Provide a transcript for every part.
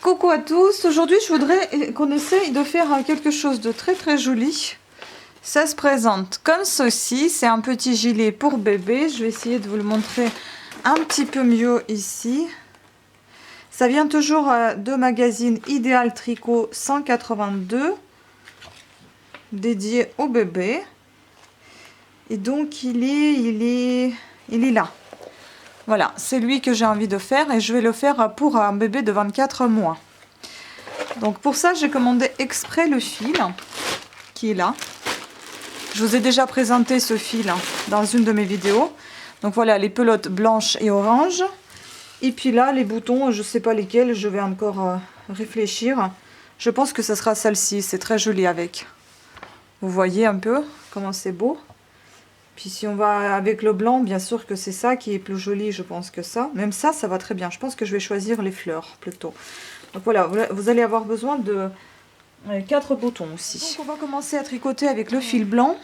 Coucou à tous, aujourd'hui je voudrais qu'on essaye de faire quelque chose de très joli. Ça se présente comme ceci, c'est un petit gilet pour bébé, je vais essayer de vous le montrer un petit peu mieux ici. Ça vient toujours de magazine Idéal Tricot 182, dédié au bébé. Et donc il est là. Voilà, c'est lui que j'ai envie de faire et je vais le faire pour un bébé de 24 mois. Donc pour ça, j'ai commandé exprès le fil qui est là. Je vous ai déjà présenté ce fil dans une de mes vidéos. Donc voilà, les pelotes blanches et oranges. Et puis là, les boutons, je ne sais pas lesquels, je vais encore réfléchir. Je pense que ce sera celle-ci, c'est très joli avec. Vous voyez un peu comment c'est beau. Puis si on va avec le blanc, bien sûr que c'est ça qui est plus joli, je pense que ça. Même ça, ça va très bien. Je pense que je vais choisir les fleurs plutôt. Donc voilà, vous allez avoir besoin de 4 boutons aussi. Donc on va commencer à tricoter avec le fil blanc.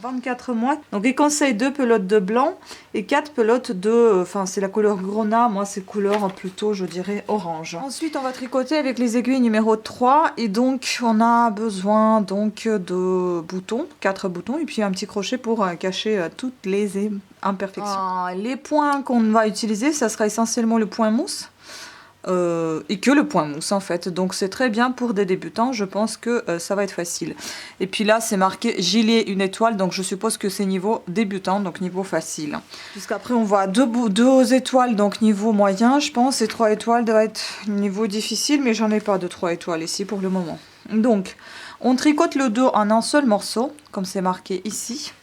24 mois. Donc il conseille 2 pelotes de blanc et 4 pelotes de... Enfin c'est la couleur grenat, moi c'est couleur plutôt je dirais orange. Ensuite on va tricoter avec les aiguilles numéro 3 et donc on a besoin donc de boutons, 4 boutons et puis un petit crochet pour cacher toutes les imperfections. Les points qu'on va utiliser, ça sera essentiellement le point mousse. Et que le point mousse en fait, donc c'est très bien pour des débutants, je pense que ça va être facile. Et puis là c'est marqué gilet une étoile, donc je suppose que c'est niveau débutant, donc niveau facile. Puisqu'après on voit deux étoiles, donc niveau moyen je pense, et 3 étoiles doit être niveau difficile, mais j'en ai pas de 3 étoiles ici pour le moment. Donc on tricote le dos en un seul morceau, comme c'est marqué ici.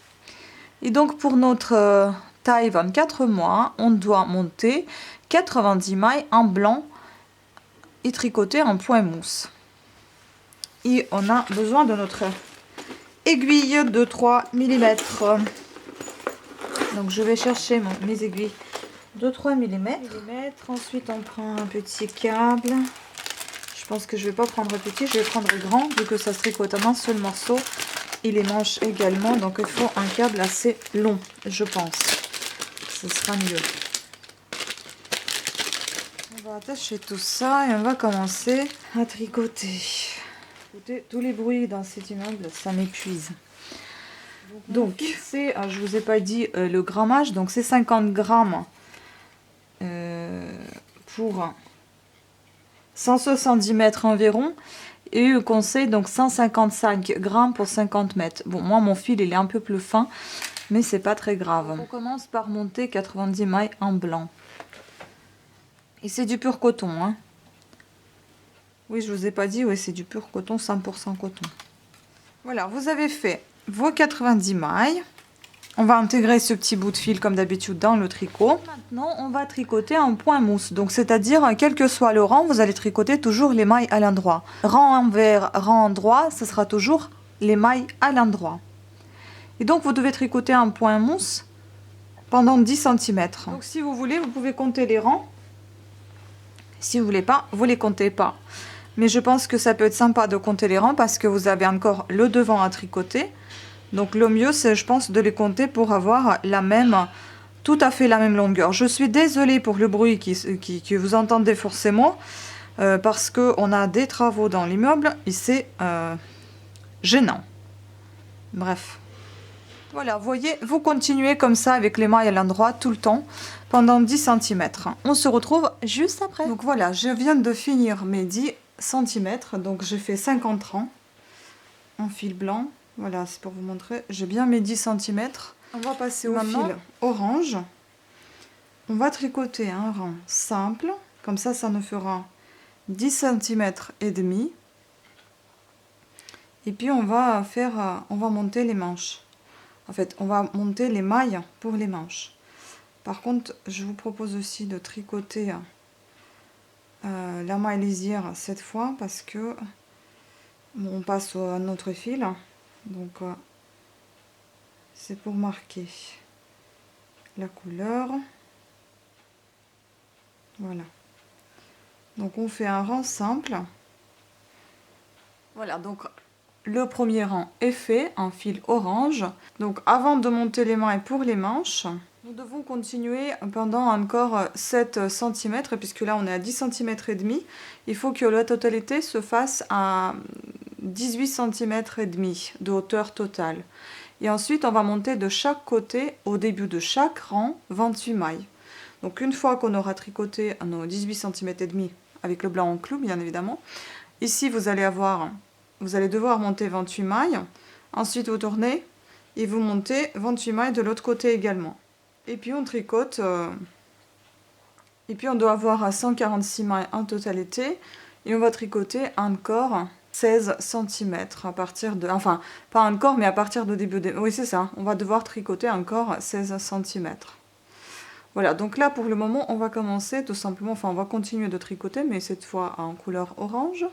Et donc pour notre taille 24 mois, on doit monter 90 mailles en blanc et tricoter en point mousse. Et on a besoin de notre aiguille de 3 mm. Donc je vais chercher mes aiguilles de 3 mm. Ensuite on prend un petit câble. Je pense que je vais pas prendre petit, je vais prendre grand vu que ça se tricote en un seul morceau. Et les manches également, donc il faut un câble assez long, je pense. Ce sera mieux. On va attacher tout ça et on va commencer à tricoter. Écoutez, tous les bruits dans cet immeuble, ça m'épuise. Donc, c'est, je vous ai pas dit le grammage, donc c'est 50 grammes pour 170 mètres environ. Et le conseil, donc 155 grammes pour 50 mètres. Bon, moi, mon fil, il est un peu plus fin, mais c'est pas très grave. On commence par monter 90 mailles en blanc. Et c'est du pur coton, hein. Oui, je vous ai pas dit, oui, c'est du pur coton, 100% coton. Voilà, vous avez fait vos 90 mailles. On va intégrer ce petit bout de fil, comme d'habitude, dans le tricot. Maintenant, on va tricoter en point mousse. Donc, c'est-à-dire, quel que soit le rang, vous allez tricoter toujours les mailles à l'endroit. Rang envers, rang droit, ce sera toujours les mailles à l'endroit. Et donc, vous devez tricoter un point mousse pendant 10 cm. Donc, si vous voulez, vous pouvez compter les rangs. Si vous voulez pas, vous les comptez pas. Mais je pense que ça peut être sympa de compter les rangs parce que vous avez encore le devant à tricoter. Donc le mieux, c'est, je pense, de les compter pour avoir tout à fait la même longueur. Je suis désolée pour le bruit que vous entendez forcément parce qu'on a des travaux dans l'immeuble et c'est gênant. Bref. Voilà, vous voyez, vous continuez comme ça avec les mailles à l'endroit tout le temps pendant 10 cm. On se retrouve juste après. Donc voilà, je viens de finir mes 10 cm. Donc j'ai fait 50 rangs en fil blanc. Voilà, c'est pour vous montrer. J'ai bien mes 10 cm. On va passer au fil orange. On va tricoter un rang simple. Comme ça, ça nous fera 10 cm et demi. Et puis on va monter les manches. En fait, on va monter les mailles pour les manches. Par contre, je vous propose aussi de tricoter la maille lisière cette fois parce que bon, on passe à un autre fil. Donc, c'est pour marquer la couleur. Voilà. Donc, on fait un rang simple. Voilà, donc le premier rang est fait en fil orange. Donc, avant de monter les mailles pour les manches, Nous devons continuer pendant encore 7 cm, puisque là on est à 10 cm et demi. Il faut que la totalité se fasse à 18 cm et demi de hauteur totale. Et ensuite on va monter de chaque côté, au début de chaque rang, 28 mailles. Donc une fois qu'on aura tricoté nos 18 cm et demi avec le blanc en clou, bien évidemment, ici vous allez devoir monter 28 mailles. Ensuite vous tournez et vous montez 28 mailles de l'autre côté également. Et puis on tricote, et puis on doit avoir 146 mailles en totalité, et on va tricoter encore 16 cm à partir de, enfin pas encore, mais à partir de début, oui c'est ça, on va devoir tricoter encore 16 cm. Voilà, donc là pour le moment on va commencer tout simplement, enfin on va continuer de tricoter, mais cette fois en couleur orange,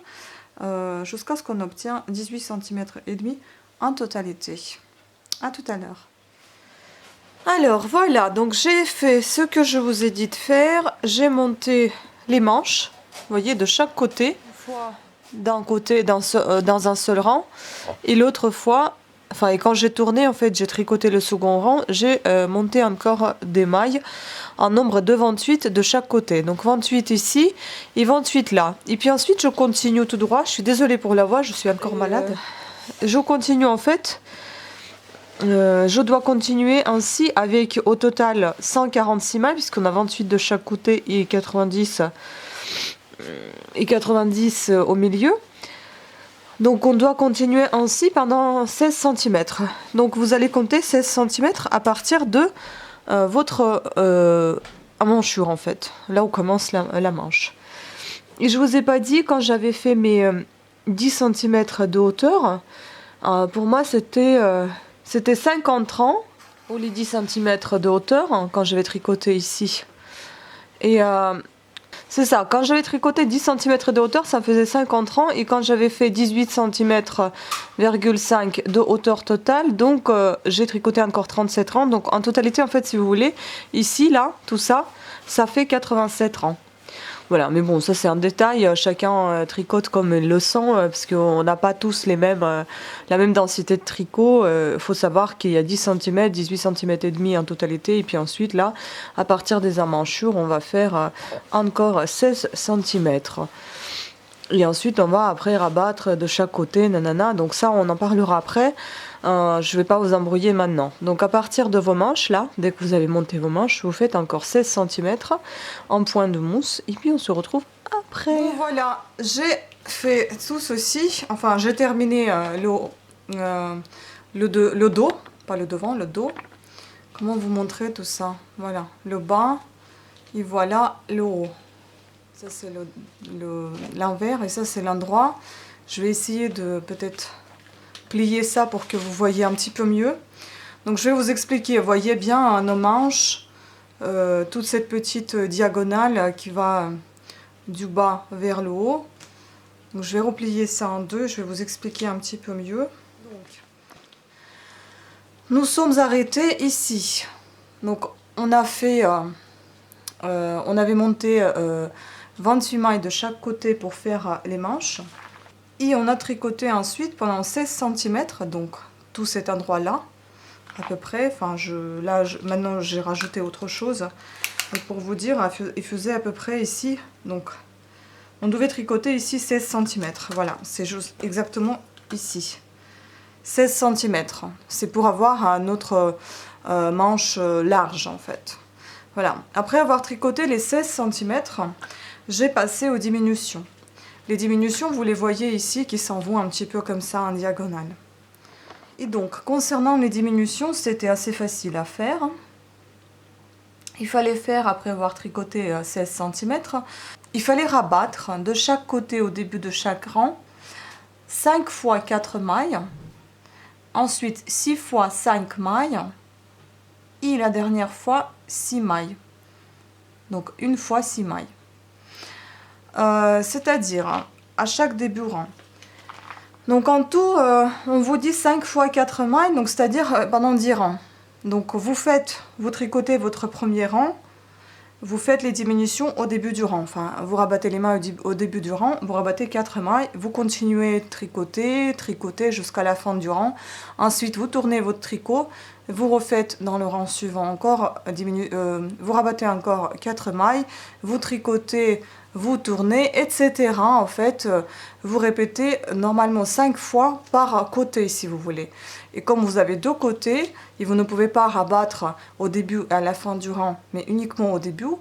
jusqu'à ce qu'on obtient 18 cm et demi en totalité. À tout à l'heure. Alors voilà, donc j'ai fait ce que je vous ai dit de faire. J'ai monté les manches, vous voyez, de chaque côté, d'un côté dans un seul rang, et l'autre fois, enfin, et quand j'ai tourné, en fait, j'ai tricoté le second rang, j'ai monté encore des mailles en nombre de 28 de chaque côté. Donc 28 ici et 28 là. Et puis ensuite, je continue tout droit. Je suis désolée pour la voix, je suis encore malade. Je continue en fait. Je dois continuer ainsi avec au total 146 mailles puisqu'on a 28 de chaque côté et 90 au milieu. Donc on doit continuer ainsi pendant 16 cm. Donc vous allez compter 16 cm à partir de votre emmanchure en fait, là où commence la manche. Et je vous ai pas dit quand j'avais fait mes 10 cm de hauteur, pour moi c'était 50 rangs pour les 10 cm de hauteur hein, quand j'avais tricoté ici. Et c'est ça, quand j'avais tricoté 10 cm de hauteur, ça faisait 50 rangs. Et quand j'avais fait 18 cm,5 de hauteur totale, donc j'ai tricoté encore 37 rangs. Donc en totalité, en fait, si vous voulez, ici, là, tout ça, ça fait 87 rangs. Voilà, mais bon, ça c'est un détail, chacun tricote comme il le sent, parce qu'on n'a pas tous la même densité de tricot. Faut savoir qu'il y a 10 cm, 18 cm et demi en totalité, et puis ensuite là, à partir des emmanchures, on va faire encore 16 cm. Et ensuite, on va après rabattre de chaque côté, nanana, donc ça on en parlera après. Je ne vais pas vous embrouiller maintenant. Donc à partir de vos manches, là, dès que vous avez monté vos manches, vous faites encore 16 cm en point de mousse. Et puis on se retrouve après. Bon, voilà, j'ai fait tout ceci. Enfin, j'ai terminé le dos, pas le devant, le dos. Comment vous montrer tout ça? Voilà, le bas et voilà le haut. Ça c'est l'envers et ça c'est l'endroit. Je vais essayer de peut-être plier ça pour que vous voyez un petit peu mieux. Donc je vais vous expliquer, vous voyez bien nos manches, toute cette petite diagonale qui va du bas vers le haut. Donc je vais replier ça en deux, je vais vous expliquer un petit peu mieux. Donc, nous sommes arrêtés ici. Donc on a fait, on avait monté 28 mailles de chaque côté pour faire les manches. Et on a tricoté ensuite pendant 16 cm, donc tout cet endroit-là, à peu près. Enfin, maintenant j'ai rajouté autre chose. Et pour vous dire, il faisait à peu près ici, donc on devait tricoter ici 16 cm. Voilà, c'est juste exactement ici. 16 cm. C'est pour avoir notre manche large en fait. Voilà, après avoir tricoté les 16 cm, j'ai passé aux diminutions. Les diminutions, vous les voyez ici, qui s'en vont un petit peu comme ça en diagonale. Et donc, concernant les diminutions, c'était assez facile à faire. Il fallait faire, après avoir tricoté 16 cm, il fallait rabattre de chaque côté au début de chaque rang 5 fois 4 mailles, ensuite 6 fois 5 mailles, et la dernière fois 6 mailles. Donc, une fois 6 mailles. C'est-à-dire à chaque début rang. Donc en tout, on vous dit 5 fois 4 mailles, donc c'est-à-dire pendant 10 rangs. Donc vous tricotez votre premier rang, vous faites les diminutions au début du rang. Enfin, vous rabattez les mailles au début du rang, vous rabattez 4 mailles, vous continuez de tricoter jusqu'à la fin du rang. Ensuite, vous tournez votre tricot, vous refaites dans le rang suivant encore, vous rabattez encore 4 mailles, vous tricotez, vous tournez, etc. En fait, vous répétez normalement 5 fois par côté si vous voulez. Et comme vous avez 2 côtés, et vous ne pouvez pas rabattre au début et à la fin du rang, mais uniquement au début,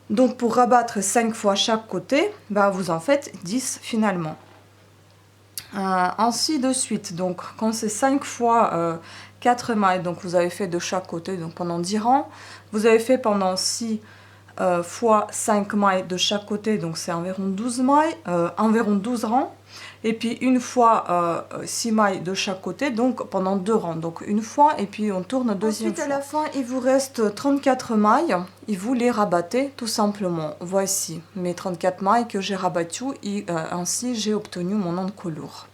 donc pour rabattre 5 fois chaque côté, bah vous en faites 10 finalement. Ainsi de suite, donc quand c'est 5 fois 4 mailles, donc vous avez fait de chaque côté, donc pendant 10 rangs, vous avez fait pendant 6 fois 5 mailles de chaque côté, donc c'est environ 12 mailles, environ 12 rangs, et puis une fois 6 mailles de chaque côté, donc pendant 2 rangs, donc une fois, et puis on tourne deuxième fois. Ensuite à la fin, il vous reste 34 mailles, et vous les rabattez tout simplement. Voici mes 34 mailles que j'ai rabattues, et ainsi j'ai obtenu mon encolure.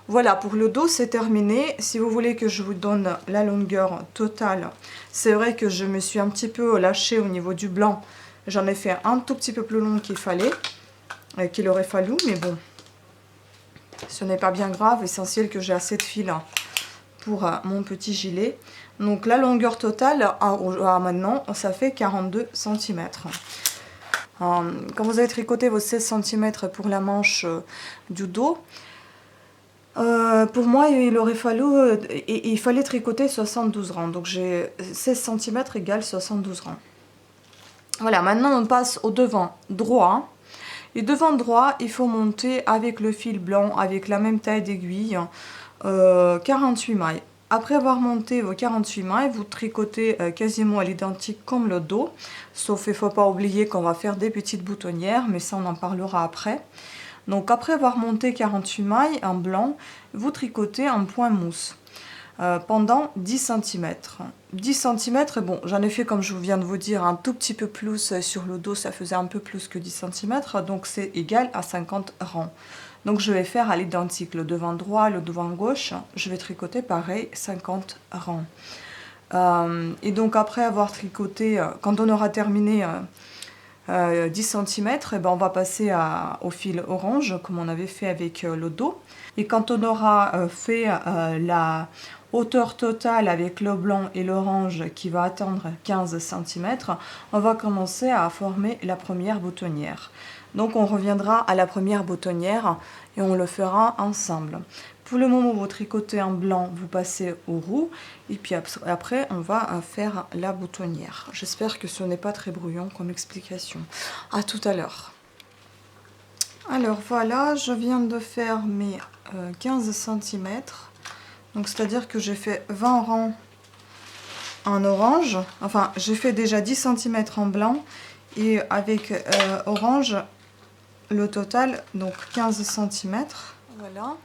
Voilà, pour le dos, c'est terminé. Si vous voulez que je vous donne la longueur totale, c'est vrai que je me suis un petit peu lâchée au niveau du blanc. J'en ai fait un tout petit peu plus long qu'il fallait, qu'il aurait fallu, mais bon, ce n'est pas bien grave. Essentiel que j'ai assez de fil pour mon petit gilet. Donc la longueur totale, maintenant, ça fait 42 cm. Quand vous avez tricoté vos 16 cm pour la manche du dos, pour moi, il fallait tricoter 72 rangs. Donc j'ai 16 cm égale 72 rangs. Voilà, maintenant on passe au devant droit. Et devant droit, il faut monter avec le fil blanc, avec la même taille d'aiguille, 48 mailles. Après avoir monté vos 48 mailles, vous tricotez quasiment à l'identique comme le dos. Sauf il ne faut pas oublier qu'on va faire des petites boutonnières, mais ça on en parlera après. Donc après avoir monté 48 mailles en blanc, vous tricotez en point mousse pendant 10 cm. 10 cm, bon, j'en ai fait comme je viens de vous dire un tout petit peu plus sur le dos, ça faisait un peu plus que 10 cm, donc c'est égal à 50 rangs. Donc je vais faire à l'identique, le devant droit, le devant gauche, je vais tricoter pareil 50 rangs. Et donc après avoir tricoté, quand on aura terminé 10 cm, et ben on va passer au fil orange comme on avait fait avec le dos. Et quand on aura fait la hauteur totale avec le blanc et l'orange qui va atteindre 15 cm, on va commencer à former la première boutonnière. Donc on reviendra à la première boutonnière et on le fera ensemble. Pour le moment, vous tricotez en blanc, vous passez au roux, et puis après, on va faire la boutonnière. J'espère que ce n'est pas très brouillon comme explication. À tout à l'heure. Alors voilà, je viens de faire mes 15 cm. Donc c'est-à-dire que j'ai fait 20 rangs en orange. Enfin, j'ai fait déjà 10 cm en blanc. Et avec orange, le total, donc 15 cm. Voilà.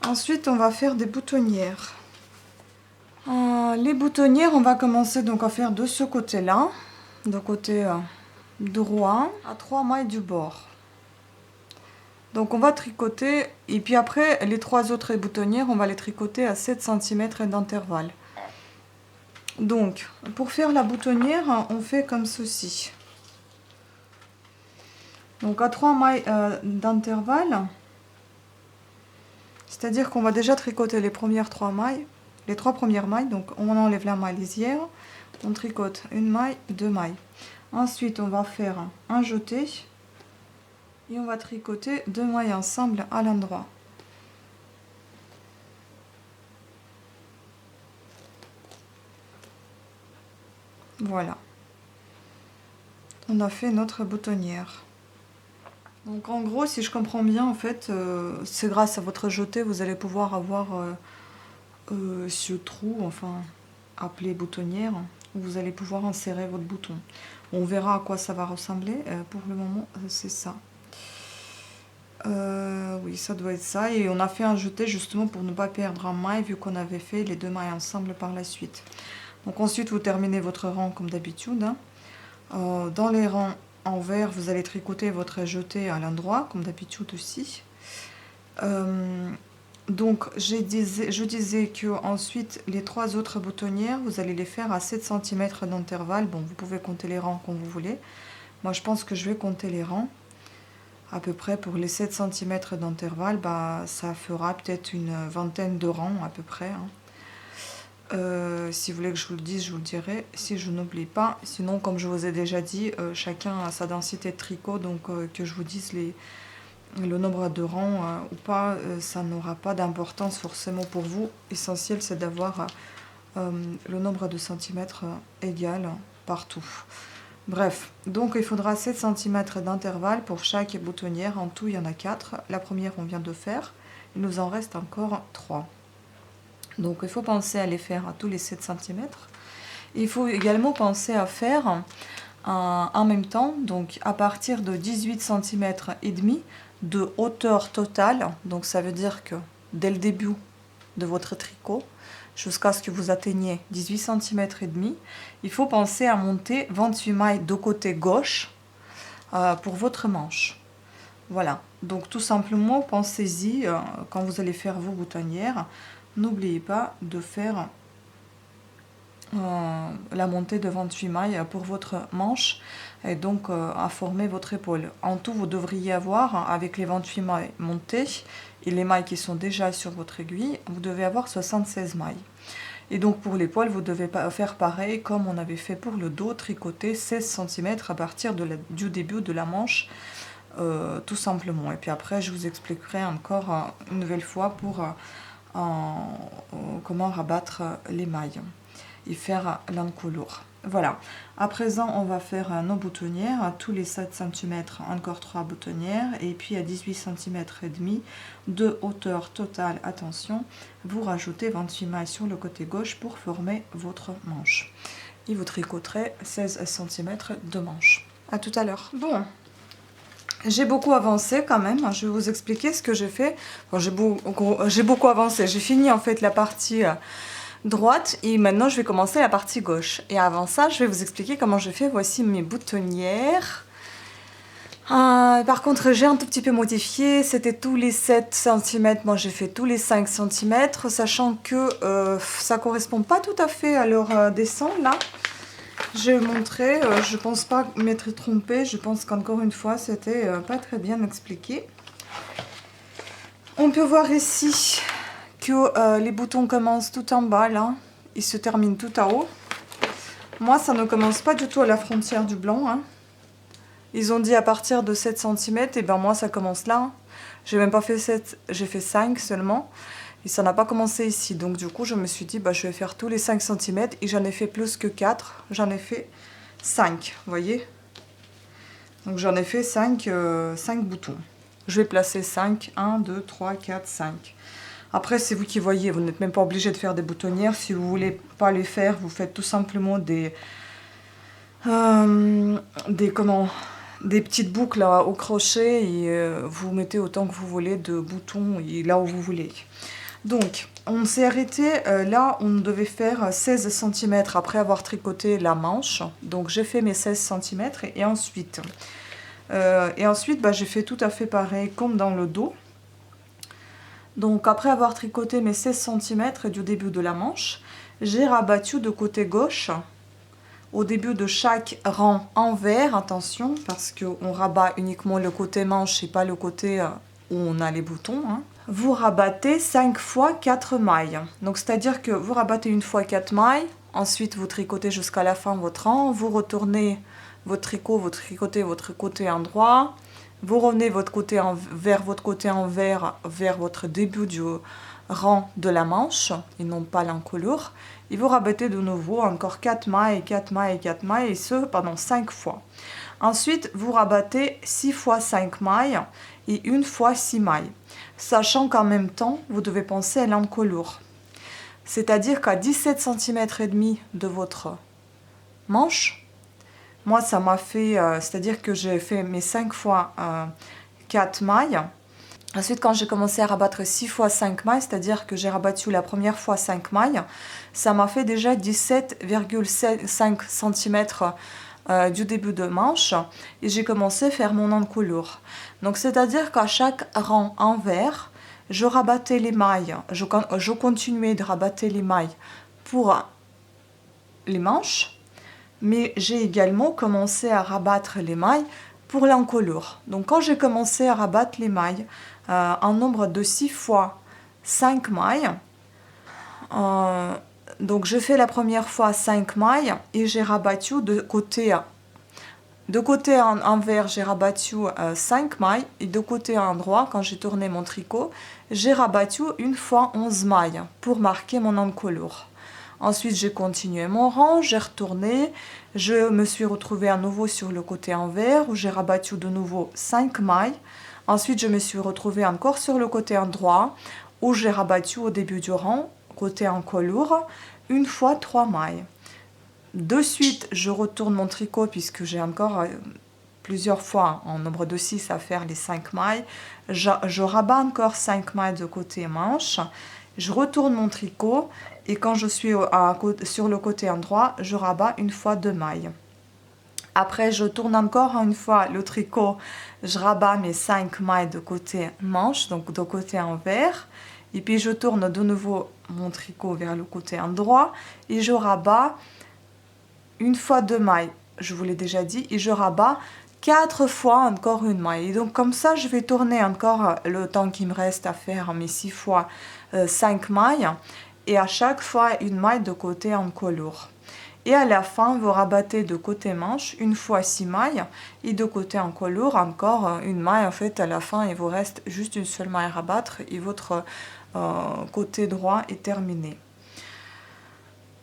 Ensuite, on va faire des boutonnières. Les boutonnières, on va commencer donc à faire de ce côté-là, de côté droit, à 3 mailles du bord. Donc on va tricoter, et puis après, les 3 autres boutonnières, on va les tricoter à 7 cm d'intervalle. Donc, pour faire la boutonnière, on fait comme ceci. Donc à 3 mailles d'intervalle, c'est-à-dire qu'on va déjà tricoter les premières 3 mailles, les 3 premières mailles, donc on enlève la maille lisière, on tricote une maille, 2 mailles. Ensuite, on va faire un jeté et on va tricoter 2 mailles ensemble à l'endroit. Voilà. On a fait notre boutonnière. Donc en gros, si je comprends bien, en fait, c'est grâce à votre jeté, vous allez pouvoir avoir ce trou, enfin, appelé boutonnière, où vous allez pouvoir insérer votre bouton. On verra à quoi ça va ressembler. Pour le moment, c'est ça. Oui, ça doit être ça. Et on a fait un jeté justement pour ne pas perdre un maille, vu qu'on avait fait les 2 mailles ensemble par la suite. Donc ensuite, vous terminez votre rang comme d'habitude. Dans les rangs en vert, vous allez tricoter votre jeté à l'endroit, comme d'habitude aussi. Donc je disais que ensuite les 3 autres boutonnières, vous allez les faire à 7 cm d'intervalle. Bon, vous pouvez compter les rangs comme vous voulez. Moi, je pense que je vais compter les rangs. À peu près pour les 7 cm d'intervalle, bah, ça fera peut-être une vingtaine de rangs à peu près. Si vous voulez que je vous le dise, je vous le dirai si je n'oublie pas. Sinon, comme je vous ai déjà dit, chacun a sa densité de tricot, donc que je vous dise le nombre de rangs ou pas, ça n'aura pas d'importance forcément pour vous. L'essentiel, c'est d'avoir le nombre de centimètres égal partout. Bref, donc il faudra 7 cm d'intervalle pour chaque boutonnière. En tout, il y en a 4. La première, on vient de faire. Il nous en reste encore 3. Donc il faut penser à les faire à tous les 7 cm. Il faut également penser à faire en même temps, donc à partir de 18 cm et demi de hauteur totale. Donc ça veut dire que dès le début de votre tricot, jusqu'à ce que vous atteigniez 18 cm et demi, il faut penser à monter 28 mailles de côté gauche pour votre manche. Voilà, donc tout simplement pensez-y quand vous allez faire vos boutonnières. N'oubliez pas de faire la montée de 28 mailles pour votre manche et donc à former votre épaule. En tout, vous devriez avoir, avec les 28 mailles montées et les mailles qui sont déjà sur votre aiguille, vous devez avoir 76 mailles. Et donc pour l'épaule, vous devez faire pareil comme on avait fait pour le dos, tricoter 16 cm à partir du début de la manche, tout simplement. Et puis après, je vous expliquerai encore une nouvelle fois pour comment rabattre les mailles et faire l'encolure. Voilà, à présent on va faire nos boutonnières, à tous les 7 cm encore 3 boutonnières et puis à 18 cm et demi de hauteur totale. Attention, vous rajoutez 28 mailles sur le côté gauche pour former votre manche et vous tricoterez 16 cm de manche. À tout à l'heure. Bon, j'ai beaucoup avancé quand même, je vais vous expliquer ce que j'ai fait. Bon, j'ai beaucoup avancé, j'ai fini en fait la partie droite et maintenant je vais commencer la partie gauche. Et avant ça, je vais vous expliquer comment je fais. Voici mes boutonnières. Par contre, j'ai un tout petit peu modifié, c'était tous les 7 cm, moi j'ai fait tous les 5 cm, sachant que ça correspond pas tout à fait à leur dessin là. Je vais vous montrer, je pense pas m'être trompée, je pense qu'encore une fois c'était pas très bien expliqué. On peut voir ici que les boutons commencent tout en bas là, ils se terminent tout en haut. Moi ça ne commence pas du tout à la frontière du blanc, hein. Ils ont dit à partir de 7 cm, et ben moi ça commence là. J'ai même pas fait 7, j'ai fait 5 seulement. Et ça n'a pas commencé ici. Donc du coup je me suis dit bah, je vais faire tous les 5 cm et j'en ai fait plus que 4. J'en ai fait 5, vous voyez. Donc j'en ai fait 5 boutons. Je vais placer 5, 1, 2, 3, 4, 5. Après c'est vous qui voyez, vous n'êtes même pas obligé de faire des boutonnières. Si vous voulez pas les faire, vous faites tout simplement des petites boucles au crochet et vous mettez autant que vous voulez de boutons et là où vous voulez. Donc on s'est arrêté là on devait faire 16 cm après avoir tricoté la manche. Donc j'ai fait mes 16 cm et ensuite bah, j'ai fait tout à fait pareil comme dans le dos. Donc après avoir tricoté mes 16 cm du début de la manche, j'ai rabattu de côté gauche au début de chaque rang envers, attention, parce qu'on rabat uniquement le côté manche et pas le côté où on a les boutons. Hein. Vous rabattez 5 fois 4 mailles. Donc c'est-à-dire que vous rabattez une fois 4 mailles, ensuite vous tricotez jusqu'à la fin votre rang, vous retournez votre tricot, vous tricotez votre côté endroit, vous revenez vers votre côté envers vers votre début du rang de la manche et non pas l'encolure. Et vous rabattez de nouveau encore 4 mailles, 4 mailles, 4 mailles et ce pendant 5 fois. Ensuite, vous rabattez 6 fois 5 mailles et 1 fois 6 mailles. Sachant qu'en même temps, vous devez penser à l'encolure. C'est-à-dire qu'à 17 cm et demi de votre manche, moi ça m'a fait, c'est-à-dire que j'ai fait mes 5 fois 4 mailles. Ensuite, quand j'ai commencé à rabattre 6 fois 5 mailles, c'est-à-dire que j'ai rabattu la première fois 5 mailles, ça m'a fait déjà 17,5 cm du début de manche et j'ai commencé à faire mon encolure. Donc, c'est-à-dire qu'à chaque rang envers, je rabattais les mailles, je continuais de rabattre les mailles pour les manches, mais j'ai également commencé à rabattre les mailles pour l'encolure. Donc, quand j'ai commencé à rabattre les mailles, en nombre de 6 fois 5 mailles, Donc je fais la première fois 5 mailles et j'ai rabattu de côté envers, j'ai rabattu 5 mailles et de côté endroit, quand j'ai tourné mon tricot, j'ai rabattu une fois 11 mailles pour marquer mon encolure. Ensuite, j'ai continué mon rang, j'ai retourné, je me suis retrouvée à nouveau sur le côté envers où j'ai rabattu de nouveau 5 mailles. Ensuite, je me suis retrouvée encore sur le côté endroit où j'ai rabattu au début du rang, côté encolure, une fois 3 mailles. De suite, je retourne mon tricot puisque j'ai encore plusieurs fois en nombre de 6 à faire les 5 mailles. Je rabats encore 5 mailles de côté manche. Je retourne mon tricot et quand je suis sur le côté endroit, je rabats une fois 2 mailles. Après, je tourne encore une fois le tricot, je rabats mes 5 mailles de côté manche, donc de côté envers. Et puis je tourne de nouveau mon tricot vers le côté endroit et je rabats une fois 2 mailles, je vous l'ai déjà dit, et je rabats 4 fois encore une maille. Et donc comme ça, je vais tourner encore le temps qui me reste à faire mes 6 fois 5 mailles, et à chaque fois une maille de côté encolure. Et à la fin, vous rabattez de côté manche une fois 6 mailles, et de côté encolure encore une maille. En fait, à la fin, il vous reste juste une seule maille à rabattre, et votre côté droit est terminé.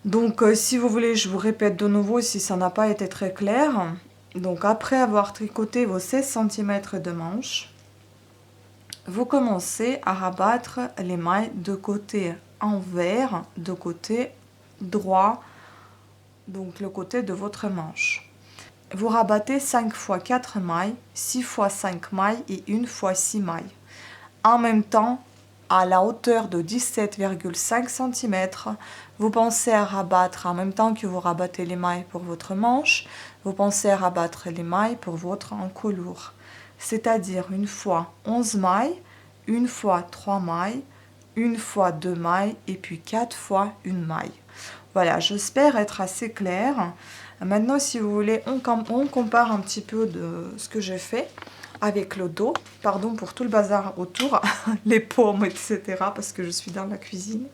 Donc si vous voulez, je vous répète de nouveau si ça n'a pas été très clair. Donc après avoir tricoté vos 16 cm de manche, vous commencez à rabattre les mailles de côté envers, de côté droit, donc le côté de votre manche. Vous rabattez 5 fois 4 mailles, 6 fois 5 mailles et 1 fois 6 mailles. En même temps, à la hauteur de 17,5 cm, vous pensez à rabattre en même temps que vous rabattez les mailles pour votre manche, vous pensez à rabattre les mailles pour votre encolure. C'est-à-dire une fois 11 mailles, une fois 3 mailles, une fois 2 mailles et puis 4 fois une maille. Voilà, j'espère être assez claire. Maintenant, si vous voulez, on compare un petit peu de ce que j'ai fait avec le dos. Pardon pour tout le bazar autour, les pommes, etc. parce que je suis dans la cuisine.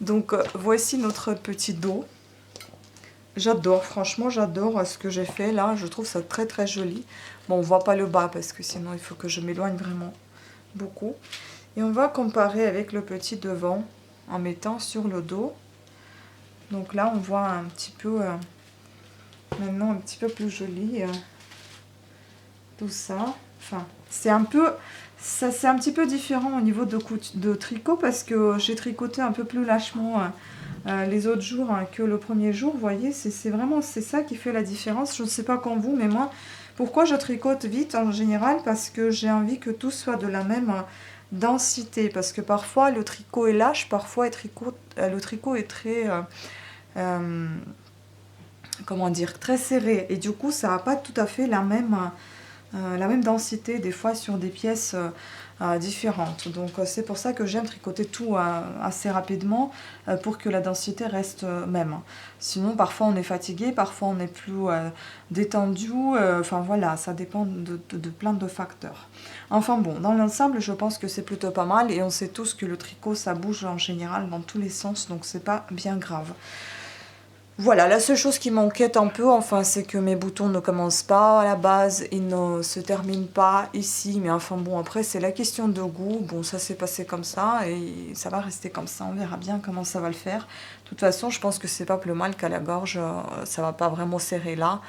Donc, voici notre petit dos. J'adore, franchement, j'adore ce que j'ai fait là. Je trouve ça très très joli. Bon, on voit pas le bas parce que sinon il faut que je m'éloigne vraiment beaucoup. Et on va comparer avec le petit devant en mettant sur le dos. Donc là, on voit un petit peu, maintenant un petit peu plus joli tout ça. Enfin, c'est un petit peu différent au niveau de tricot parce que j'ai tricoté un peu plus lâchement les autres jours que le premier jour. Vous voyez, c'est vraiment ça qui fait la différence. Je ne sais pas quand vous, mais moi, pourquoi je tricote vite en général? Parce que j'ai envie que tout soit de la même densité. Parce que parfois, le tricot est lâche, parfois le tricot est très... comment dire, très serré. Et du coup, ça n'a pas tout à fait la même densité des fois sur des pièces différentes. Donc c'est pour ça que j'aime tricoter tout assez rapidement pour que la densité reste même. Sinon parfois on est fatigué, parfois on est plus détendu, enfin voilà, ça dépend de plein de facteurs. Enfin bon, dans l'ensemble je pense que c'est plutôt pas mal et on sait tous que le tricot ça bouge en général dans tous les sens, donc c'est pas bien grave. Voilà, la seule chose qui m'inquiète un peu, enfin, c'est que mes boutons ne commencent pas à la base, ils ne se terminent pas ici, mais enfin bon, après c'est la question de goût, bon ça s'est passé comme ça et ça va rester comme ça, on verra bien comment ça va le faire. De toute façon, je pense que c'est pas plus mal qu'à la gorge, ça va pas vraiment serrer là,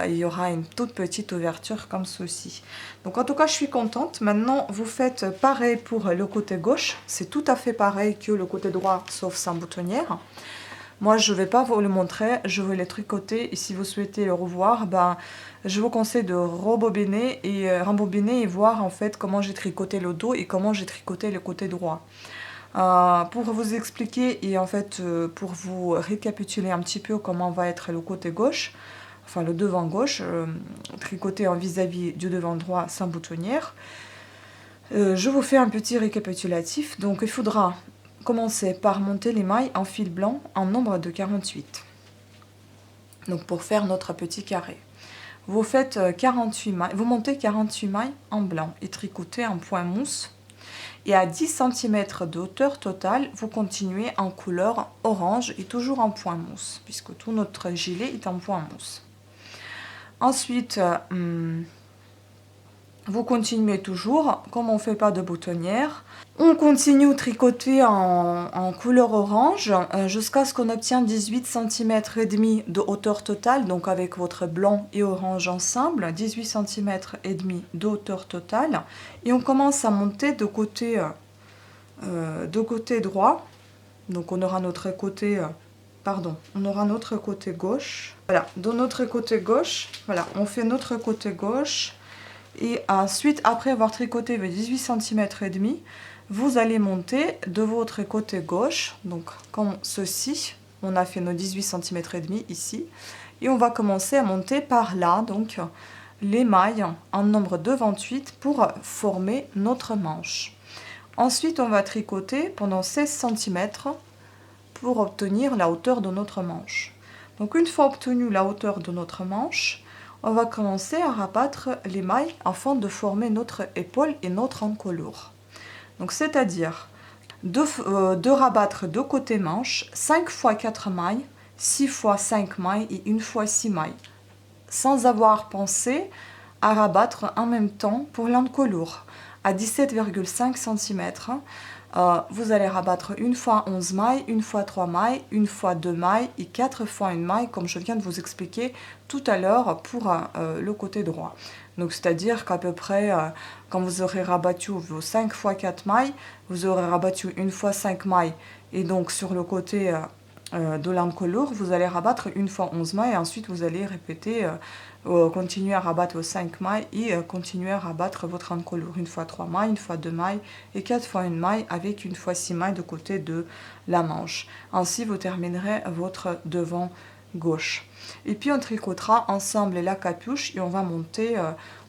il y aura une toute petite ouverture comme ceci. Donc en tout cas, je suis contente. Maintenant, vous faites pareil pour le côté gauche, c'est tout à fait pareil que le côté droit, sauf sans boutonnière. Moi, je ne vais pas vous le montrer, je vais les tricoter et si vous souhaitez le revoir, ben, je vous conseille de rembobiner et voir en fait comment j'ai tricoté le dos et comment j'ai tricoté le côté droit. Pour vous expliquer et en fait pour vous récapituler un petit peu comment va être le côté gauche, enfin le devant gauche, tricoté en vis-à-vis du devant droit sans boutonnière, je vous fais un petit récapitulatif. Donc il faudra commencer par monter les mailles en fil blanc en nombre de 48. Donc pour faire notre petit carré. Vous faites 48 mailles, vous montez 48 mailles en blanc et tricotez un point mousse. Et à 10 cm de hauteur totale, vous continuez en couleur orange et toujours en point mousse, puisque tout notre gilet est en point mousse. Ensuite, vous continuez toujours, comme on ne fait pas de boutonnière, on continue à tricoter en couleur orange jusqu'à ce qu'on obtienne 18 cm et demi de hauteur totale, donc avec votre blanc et orange ensemble, 18 cm et demi de hauteur totale. Et on commence à monter de côté droit, donc on aura notre côté... on aura notre côté gauche. Voilà, de notre côté gauche, voilà, on fait notre côté gauche. Et ensuite, après avoir tricoté les 18 cm et demi, vous allez monter de votre côté gauche, donc comme ceci. On a fait nos 18 cm et demi ici. Et on va commencer à monter par là, donc les mailles en nombre de 28 pour former notre manche. Ensuite, on va tricoter pendant 16 cm pour obtenir la hauteur de notre manche. Donc une fois obtenu la hauteur de notre manche, on va commencer à rabattre les mailles afin de former notre épaule et notre encolure. Donc c'est-à-dire de rabattre de côté manche 5 fois 4 mailles, 6 fois 5 mailles et 1 fois 6 mailles, sans avoir pensé à rabattre en même temps pour l'encolure. À 17,5 cm, vous allez rabattre une fois 11 mailles, une fois 3 mailles, une fois 2 mailles et 4 fois une maille, comme je viens de vous expliquer tout à l'heure pour le côté droit. Donc c'est-à-dire qu'à peu près, quand vous aurez rabattu vos 5 fois 4 mailles, vous aurez rabattu une fois 5 mailles. Et donc sur le côté de l'encolure, vous allez rabattre une fois 11 mailles et ensuite vous allez répéter, continuer à rabattre vos 5 mailles et continuer à rabattre votre encolure. Une fois 3 mailles, une fois 2 mailles et 4 fois une maille avec une fois 6 mailles de côté de la manche. Ainsi vous terminerez votre devant gauche. Et puis on tricotera ensemble la capuche et on va monter,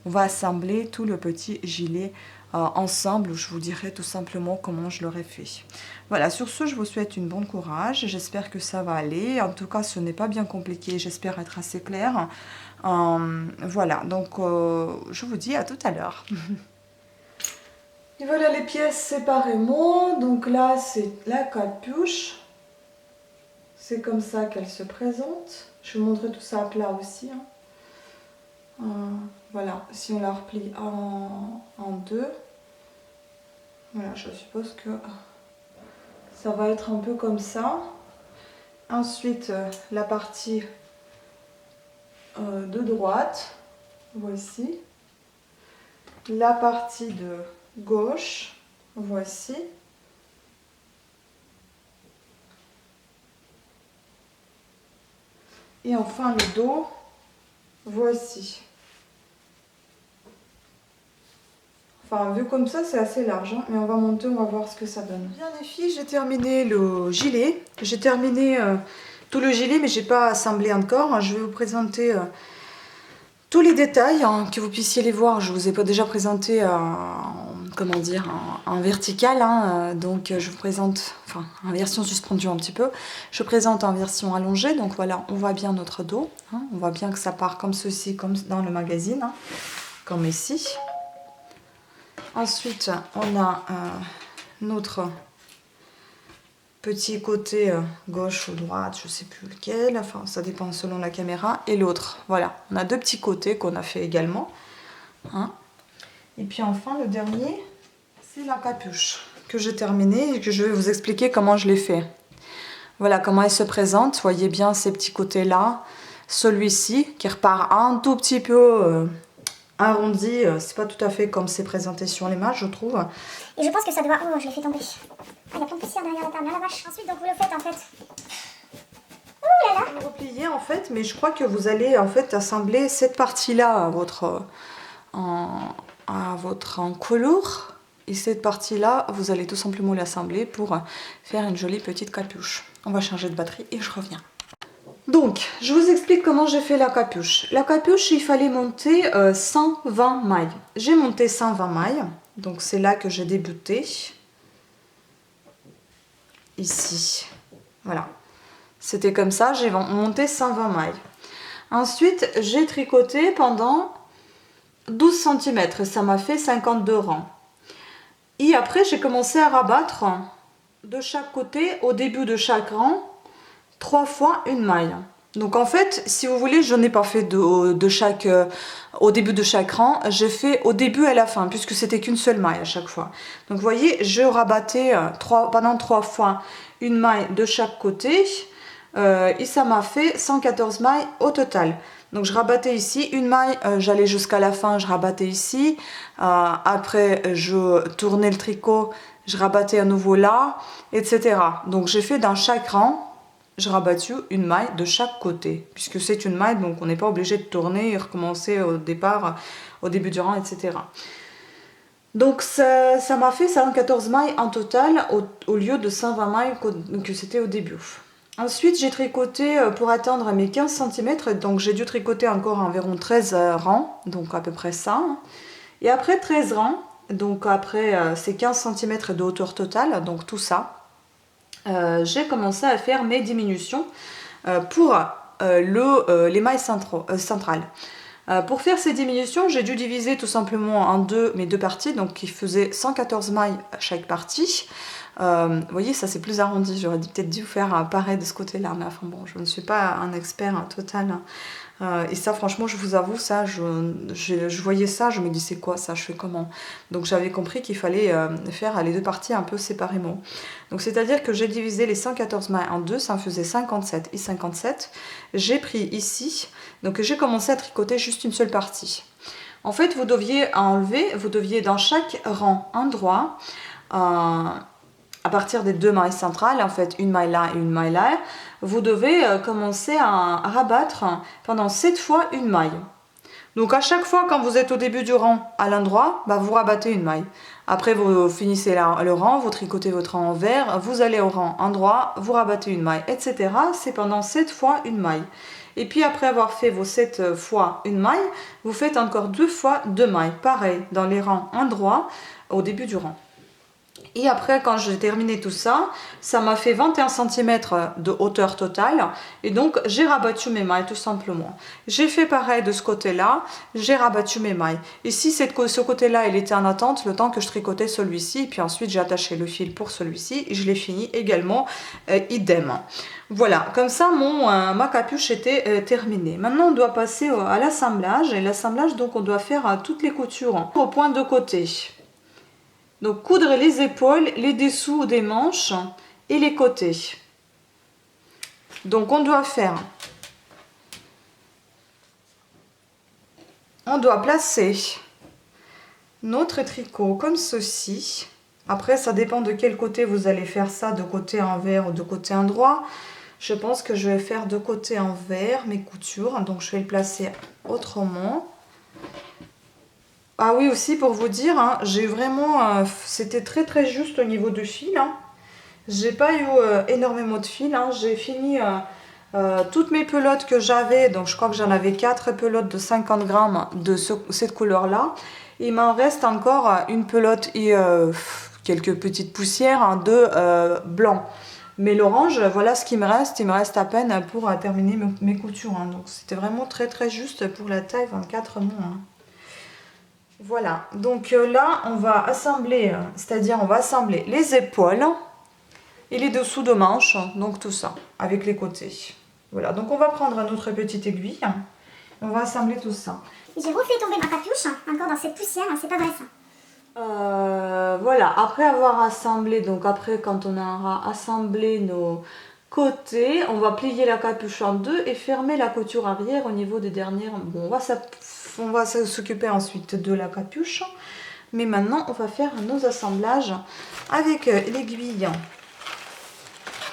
on va assembler tout le petit gilet ensemble. Je vous dirai tout simplement comment je l'aurais fait. Voilà, sur ce, je vous souhaite une bonne courage. J'espère que ça va aller. En tout cas, ce n'est pas bien compliqué. J'espère être assez claire. Voilà, donc je vous dis à tout à l'heure. Et voilà les pièces séparément. Donc là, c'est la capuche. C'est comme ça qu'elle se présente. Je vais vous montrer tout ça à plat aussi. Voilà, si on la replie en deux. Voilà, je suppose que ça va être un peu comme ça. Ensuite, la partie de droite, voici. La partie de gauche, voici. Et enfin le dos, voici. Enfin, vu comme ça, c'est assez large, hein, mais on va monter, on va voir ce que ça donne. Bien les filles, j'ai terminé le gilet. J'ai terminé tout le gilet, mais j'ai pas assemblé encore. Je vais vous présenter tous les détails, hein, que vous puissiez les voir. Je vous ai pas déjà présenté comment dire, en vertical, hein, donc je vous présente, enfin en version suspendue un petit peu. Je présente en version allongée, donc voilà, on voit bien notre dos. Hein, on voit bien que ça part comme ceci, comme dans le magazine, hein, comme ici. Ensuite, on a notre petit côté gauche ou droite, je ne sais plus lequel, enfin ça dépend selon la caméra, et l'autre. Voilà, on a deux petits côtés qu'on a fait également. Hein. Et puis enfin, le dernier, c'est la capuche que j'ai terminée et que je vais vous expliquer comment je l'ai fait. Voilà comment elle se présente. Voyez bien ces petits côtés-là. Celui-ci qui repart un tout petit peu... arrondi, c'est pas tout à fait comme c'est présenté sur l'image, je trouve. Et je pense que ça doit... Oh, je l'ai fait tomber. Ah, il y a plein de poussière derrière la table, la vache. Ensuite, donc vous le faites en fait. Ouh là là. Vous repliez en fait, mais je crois que vous allez en fait assembler cette partie-là à votre encolure. Et cette partie-là, vous allez tout simplement l'assembler pour faire une jolie petite capuche. On va changer de batterie et je reviens. Donc, je vous explique comment j'ai fait la capuche. La capuche, il fallait monter 120 mailles. J'ai monté 120 mailles, donc c'est là que j'ai débuté. Ici, voilà. C'était comme ça, j'ai monté 120 mailles. Ensuite, j'ai tricoté pendant 12 cm et ça m'a fait 52 rangs. Et après, j'ai commencé à rabattre de chaque côté, au début de chaque rang, 3 fois une maille. Donc en fait, si vous voulez, je n'ai pas fait au début de chaque rang, j'ai fait au début et à la fin, puisque c'était qu'une seule maille à chaque fois. Donc vous voyez, je rabattais pendant 3 fois une maille de chaque côté, et ça m'a fait 114 mailles au total. Donc je rabattais ici une maille, j'allais jusqu'à la fin, je rabattais ici, après je tournais le tricot, je rabattais à nouveau là, etc. Donc j'ai fait dans chaque rang, j'ai rabattu une maille de chaque côté, puisque c'est une maille, donc on n'est pas obligé de tourner et recommencer au départ, au début du rang, etc. Donc ça m'a fait 114 mailles en total, au lieu de 120 mailles que c'était au début. Ensuite, j'ai tricoté pour atteindre mes 15 cm, donc j'ai dû tricoter encore environ 13 rangs, donc à peu près ça. Et après 13 rangs, donc après ces 15 cm de hauteur totale, donc tout ça, j'ai commencé à faire mes diminutions pour les mailles centrales. Pour faire ces diminutions, j'ai dû diviser tout simplement en deux mes deux parties, donc qui faisaient 114 mailles à chaque partie. Vous voyez, ça c'est plus arrondi, j'aurais peut-être dû faire pareil de ce côté-là, mais enfin bon, je ne suis pas un expert total. Et ça, franchement, je vous avoue, ça, je voyais ça, je me dis c'est quoi ça, je fais comment? Donc j'avais compris qu'il fallait faire les deux parties un peu séparément. Donc c'est-à-dire que j'ai divisé les 114 mailles en deux, ça me faisait 57 et 57. J'ai pris ici, donc j'ai commencé à tricoter juste une seule partie. En fait, vous deviez dans chaque rang endroit, à partir des deux mailles centrales, en fait une maille là et une maille là, vous devez commencer à rabattre pendant 7 fois une maille. Donc à chaque fois quand vous êtes au début du rang à l'endroit, vous rabattez une maille. Après vous finissez le rang, vous tricotez votre rang envers, vous allez au rang endroit, vous rabattez une maille, etc. C'est pendant 7 fois une maille. Et puis après avoir fait vos 7 fois une maille, vous faites encore 2 fois 2 mailles. Pareil, dans les rangs endroits au début du rang. Et après, quand j'ai terminé tout ça, ça m'a fait 21 cm de hauteur totale. Et donc, j'ai rabattu mes mailles tout simplement. J'ai fait pareil de ce côté-là, j'ai rabattu mes mailles. Ici, ce côté-là, il était en attente le temps que je tricotais celui-ci. Et puis ensuite, j'ai attaché le fil pour celui-ci. Et je l'ai fini également, idem. Voilà, comme ça, ma capuche était terminée. Maintenant, on doit passer à l'assemblage. Et l'assemblage, donc, on doit faire toutes les coutures au point de côté. Donc coudre les épaules, les dessous des manches et les côtés. Donc on doit placer notre tricot comme ceci. Après ça dépend de quel côté vous allez faire ça, de côté envers ou de côté endroit. Je pense que je vais faire de côté envers mes coutures, donc je vais le placer autrement. Ah oui, aussi pour vous dire, hein, j'ai vraiment, c'était très juste au niveau du fil. Hein. J'ai pas eu énormément de fil. Hein. J'ai fini toutes mes pelotes que j'avais. Donc je crois que j'en avais 4 pelotes de 50 grammes de cette couleur-là. Il m'en reste encore une pelote et quelques petites poussières de blanc. Mais l'orange, voilà ce qu'il me reste. Il me reste à peine pour terminer mes coutures. Hein. Donc c'était vraiment très juste pour la taille 24 mois. Hein. Voilà, donc là on va assembler, c'est-à-dire on va assembler les épaules et les dessous de manches, donc tout ça, avec les côtés. Voilà, donc on va prendre notre petite aiguille, on va assembler tout ça. J'ai refait tomber ma capuche, encore dans cette poussière, c'est pas vrai ça. Voilà, après avoir assemblé, donc après quand on aura assemblé nos côtés, on va plier la capuche en deux et fermer la couture arrière au niveau des dernières. Bon, on va s'occuper ensuite de la capuche, mais maintenant on va faire nos assemblages avec l'aiguille,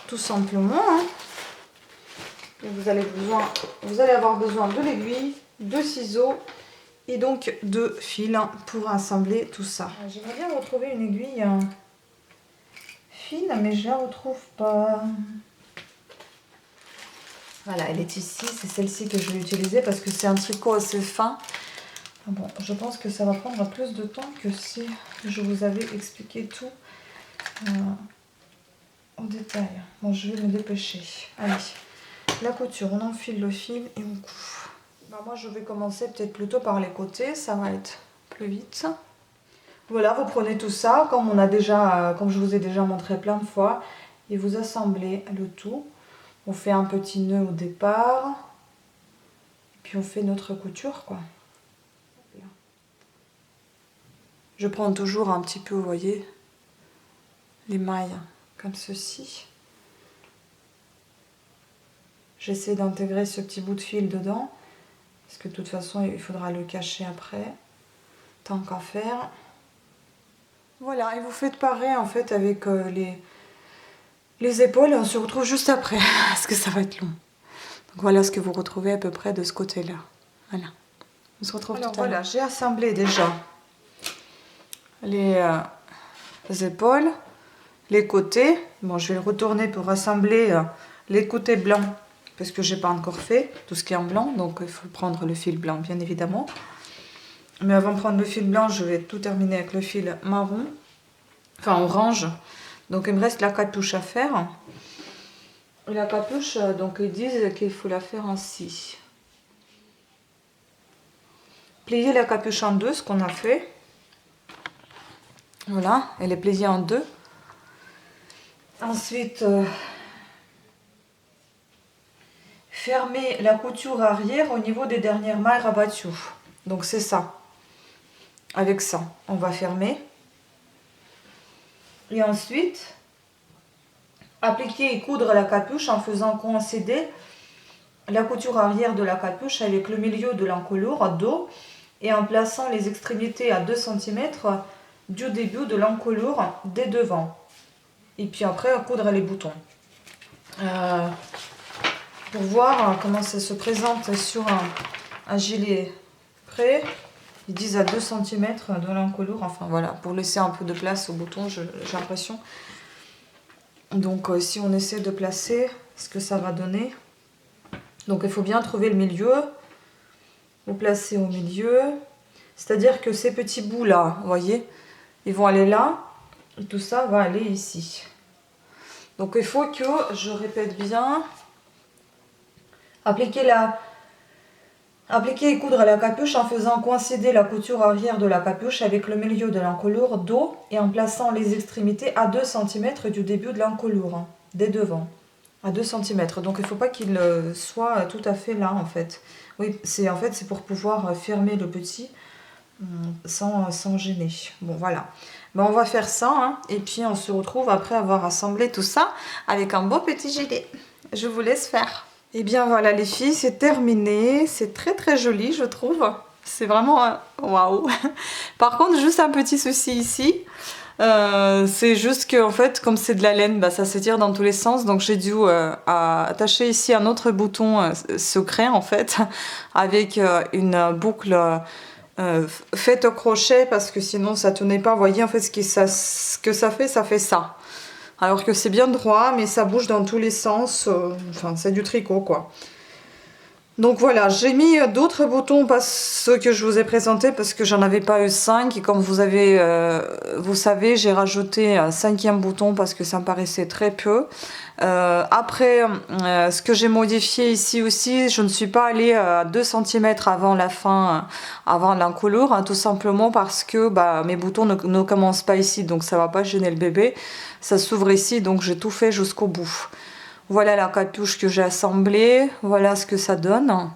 tout simplement. Hein. Vous allez avoir besoin de l'aiguille, de ciseaux et donc de fil pour assembler tout ça. J'aimerais bien retrouver une aiguille fine, mais je la retrouve pas. Voilà, elle est ici, c'est celle-ci que je vais utiliser parce que c'est un tricot assez fin. Bon, je pense que ça va prendre plus de temps que si je vous avais expliqué tout au détail. Bon, je vais me dépêcher. Allez, la couture, on enfile le fil et on coud. Moi, je vais commencer peut-être plutôt par les côtés, ça va être plus vite. Voilà, vous prenez tout ça, comme je vous ai déjà montré plein de fois, et vous assemblez le tout. On fait un petit nœud au départ, et puis on fait notre couture, quoi. Je prends toujours un petit peu, vous voyez, les mailles comme ceci. J'essaie d'intégrer ce petit bout de fil dedans, parce que de toute façon, il faudra le cacher après, tant qu'à faire. Voilà, et vous faites pareil en fait avec les épaules, on se retrouve juste après, parce que ça va être long. Donc voilà ce que vous retrouvez à peu près de ce côté-là. Voilà, on se retrouve tout à l'heure. Voilà, j'ai assemblé déjà les épaules, les côtés. Bon, je vais le retourner pour assembler les côtés blancs, parce que j'ai pas encore fait tout ce qui est en blanc, donc il faut prendre le fil blanc bien évidemment. Mais avant de prendre le fil blanc, je vais tout terminer avec le fil marron, enfin orange. Donc il me reste la capuche à faire. Et la capuche, donc ils disent qu'il faut la faire ainsi. Plier la capuche en deux, ce qu'on a fait. Voilà, elle est pliée en deux. Ensuite, fermer la couture arrière au niveau des dernières mailles rabattues. Donc c'est ça. Avec ça, on va fermer. Et ensuite, appliquer et coudre la capuche en faisant coïncider la couture arrière de la capuche avec le milieu de l'encolure dos et en plaçant les extrémités à 2 cm du début de l'encolure des devants. Et puis après, coudre les boutons. Pour voir comment ça se présente sur un gilet prêt. Ils disent à 2 cm de l'encolure, enfin voilà, pour laisser un peu de place au bouton, j'ai l'impression. Donc si on essaie de placer ce que ça va donner. Donc il faut bien trouver le milieu. Vous placez au milieu. C'est-à-dire que ces petits bouts là, vous voyez, ils vont aller là. Et tout ça va aller ici. Donc il faut que, je répète bien, appliquer et coudre la capuche en faisant coïncider la couture arrière de la capuche avec le milieu de l'encolure dos et en plaçant les extrémités à 2 cm du début de l'encolure, des devants, à 2 cm. Donc il ne faut pas qu'il soit tout à fait là en fait. Oui, c'est pour pouvoir fermer le petit sans gêner. Bon voilà. Ben, on va faire ça hein, et puis on se retrouve après avoir assemblé tout ça avec un beau petit gilet. Je vous laisse faire. Et bien voilà les filles, c'est terminé. C'est très très joli je trouve. C'est vraiment waouh. Par contre juste un petit souci ici. C'est juste que en fait comme c'est de la laine, bah, ça s'étire dans tous les sens. Donc j'ai dû attacher ici un autre bouton secret en fait. Avec une boucle faite au crochet. Parce que sinon ça tenait pas. Vous voyez en fait ce que ça fait ça. Alors que c'est bien droit, mais ça bouge dans tous les sens. Enfin, c'est du tricot, quoi. Donc voilà, j'ai mis d'autres boutons, pas ceux que je vous ai présentés, parce que j'en avais pas eu 5. Et comme vous savez, j'ai rajouté un 5e bouton parce que ça me paraissait très peu. Après, ce que j'ai modifié ici aussi, je ne suis pas allée à 2 cm avant la fin, avant l'encolure, hein, tout simplement parce que mes boutons ne commencent pas ici, donc ça va pas gêner le bébé. Ça s'ouvre ici, donc j'ai tout fait jusqu'au bout. Voilà la capuche que j'ai assemblée, voilà ce que ça donne.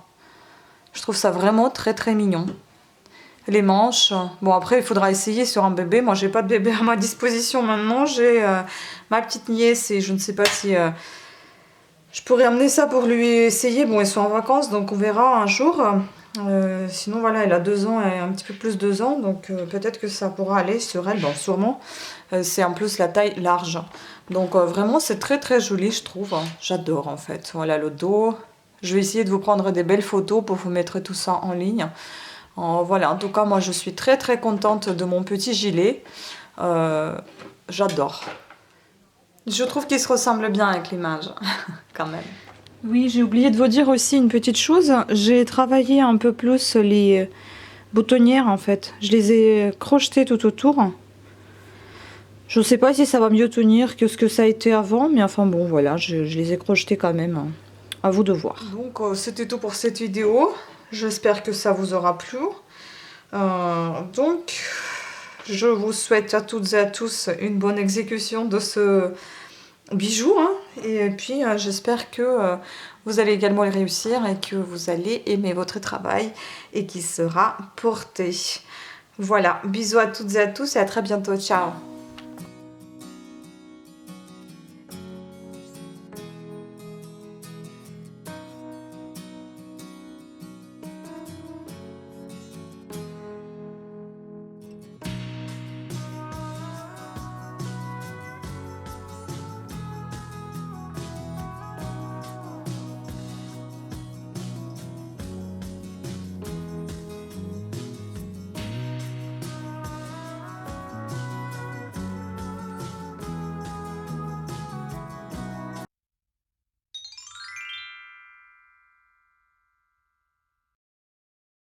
Je trouve ça vraiment très très mignon. Les manches, bon après il faudra essayer sur un bébé. Moi j'ai pas de bébé à ma disposition maintenant, j'ai ma petite nièce et je ne sais pas si je pourrais amener ça pour lui essayer. Bon, ils sont en vacances donc on verra un jour. Sinon voilà, elle a 2 ans et un petit peu plus de 2 ans, donc peut-être que ça pourra aller sur elle, bon sûrement. C'est en plus la taille large. Donc vraiment c'est très très joli je trouve. J'adore en fait. Voilà le dos. Je vais essayer de vous prendre des belles photos pour vous mettre tout ça en ligne. Voilà, en tout cas moi je suis très très contente de mon petit gilet. J'adore. Je trouve qu'il se ressemble bien avec l'image quand même. Oui, j'ai oublié de vous dire aussi une petite chose. J'ai travaillé un peu plus les boutonnières en fait. Je les ai crochetées tout autour. Je ne sais pas si ça va mieux tenir que ce que ça a été avant, mais enfin bon voilà, je les ai crochetées quand même. À vous de voir. Donc c'était tout pour cette vidéo. J'espère que ça vous aura plu. Donc je vous souhaite à toutes et à tous une bonne exécution de ce bijou. Hein. Et puis, j'espère que vous allez également le réussir et que vous allez aimer votre travail et qu'il sera porté. Voilà, bisous à toutes et à tous et à très bientôt. Ciao!